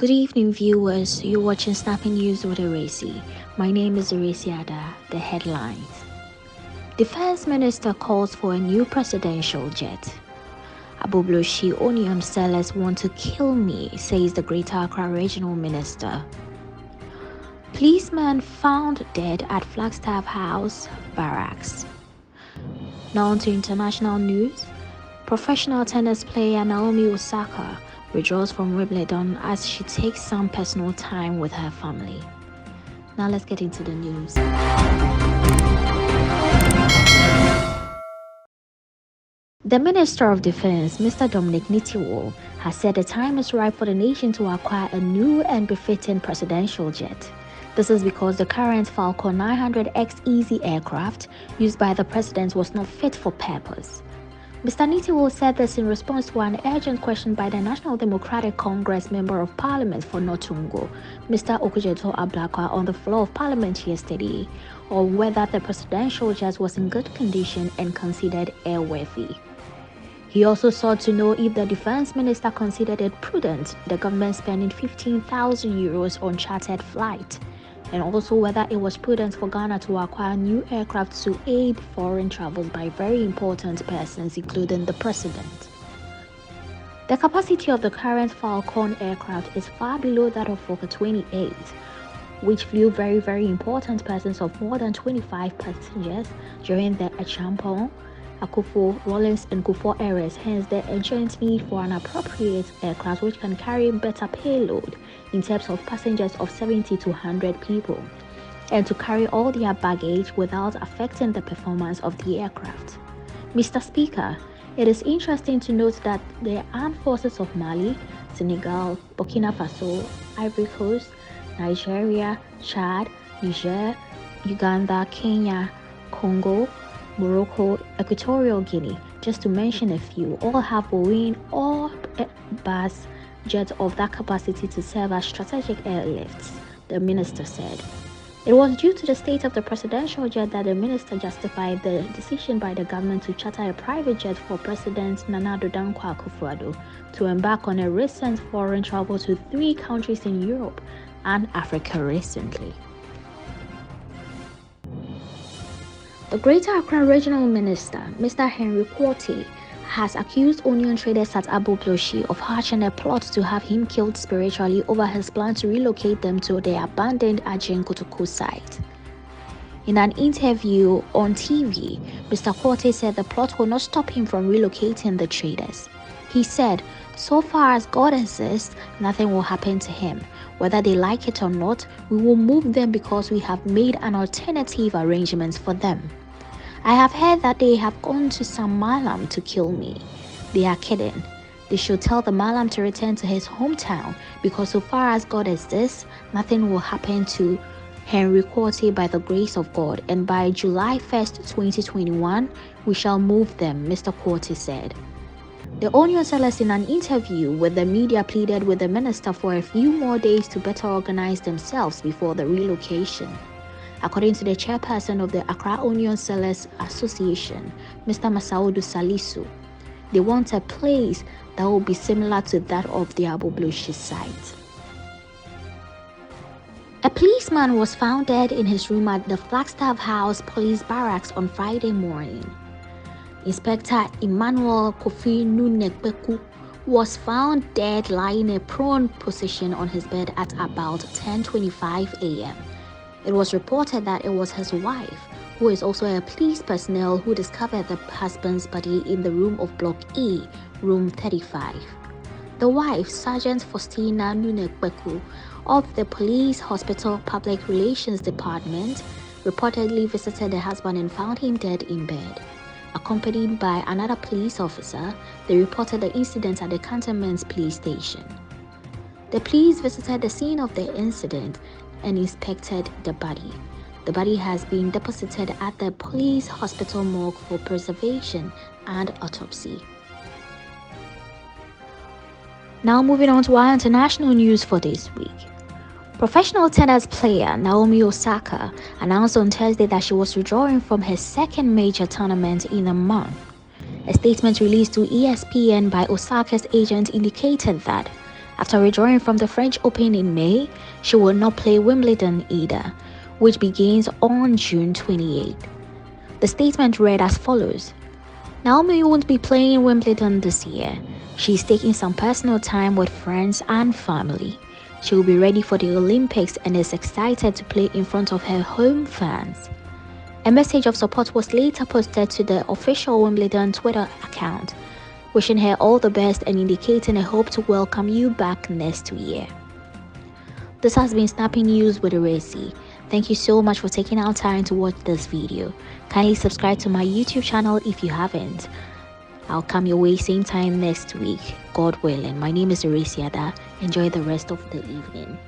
Good evening, viewers. You're watching Snappy News with Ewura Esi. My name is Ewura Esi Adda. The headlines. Defense Minister calls for a new presidential jet. Agbogbloshie onion sellers want to kill me, says the Greater Accra Regional Minister. Policeman found dead at Flagstaff House, barracks. Now on to international news. Professional tennis player Naomi Osaka withdraws from Wimbledon as she takes some personal time with her family. Now let's get into the news. The Minister of Defense, Mr. Dominic Nitiwul, has said the time is ripe for the nation to acquire a new and befitting presidential jet. This is because the current Falcon 900X Easy aircraft used by the president was not fit for purpose. Mr. Nitiwul said this in response to an urgent question by the National Democratic Congress Member of Parliament for North Tongu, Mr. Okudzeto Ablakwa, on the floor of Parliament yesterday, or whether the presidential jet was in good condition and considered airworthy. He also sought to know if the defense minister considered it prudent the government spending €15,000 on chartered flight, and also whether it was prudent for Ghana to acquire new aircraft to aid foreign travels by very important persons, including the president. The capacity of the current Falcon aircraft is far below that of Fokker 28, which flew very important persons of more than 25 passengers during the Acheampong, Akufo, Rawlings and Kufuor eras. Hence, the urgent need for an appropriate aircraft which can carry better payload in terms of passengers of 70 to 100 people, and to carry all their baggage without affecting the performance of the aircraft. Mr. Speaker, it is interesting to note that the armed forces of Mali, Senegal, Burkina Faso, Ivory Coast, Nigeria, Chad, Niger, Uganda, Kenya, Congo, Morocco, Equatorial Guinea, just to mention a few, all have Boeing or Airbus Jet of that capacity to serve as strategic airlifts, the minister said. It was due to the state of the presidential jet that the minister justified the decision by the government to charter a private jet for President Dankwa Akufo-Addo to embark on a recent foreign travel to 3 countries in Europe and Africa recently. The Greater Accra Regional Minister, Mr. Henry Quartey, has accused onion traders at Agbogbloshie of hatching a plot to have him killed spiritually over his plan to relocate them to their abandoned Acheampong site. In an interview on TV, Mr. Quartey said the plot will not stop him from relocating the traders. He said, "So far as God exists, nothing will happen to him. Whether they like it or not, we will move them because we have made an alternative arrangement for them. I have heard that they have gone to some Malam to kill me. They are kidding. They should tell the Malam to return to his hometown because so far as God exists, nothing will happen to Henry Quartey by the grace of God, and by July 1st, 2021, we shall move them," Mr. Quartey said. The onion sellers in an interview with the media pleaded with the minister for a few more days to better organize themselves before the relocation. According to the chairperson of the Accra Onion Sellers Association, Mr. Masaudu Salisu, they want a place that will be similar to that of the Agbogbloshie site. A policeman was found dead in his room at the Flagstaff House police barracks on Friday morning. Inspector Emmanuel Kofi Nunekbeku was found dead lying in a prone position on his bed at about 10:25 a.m. It was reported that it was his wife, who is also a police personnel, who discovered the husband's body in the room of Block E, room 35. The wife, Sergeant Faustina Nunekbeku, of the Police Hospital Public Relations Department, reportedly visited the husband and found him dead in bed. Accompanied by another police officer, they reported the incident at the Cantonment police station. The police visited the scene of the incident and inspected the body. The body has been deposited at the police hospital morgue for preservation and autopsy. Now moving on to our international news for this week. Professional tennis player Naomi Osaka announced on Thursday that she was withdrawing from her second major tournament in a month. A statement released to ESPN by Osaka's agent indicated that After withdrawing from the French Open in May, she will not play Wimbledon either, which begins on June 28. The statement read as follows: Naomi won't be playing Wimbledon this year. She's taking some personal time with friends and family. She will be ready for the Olympics and is excited to play in front of her home fans. A message of support was later posted to the official Wimbledon Twitter account, wishing her all the best and indicating a hope to welcome you back next year. This has been Snappy News with Ewura Esi. Thank you so much for taking out time to watch this video. Kindly subscribe to my YouTube channel if you haven't. I'll come your way same time next week, God willing. My name is Ewura Esi Adda. Enjoy the rest of the evening.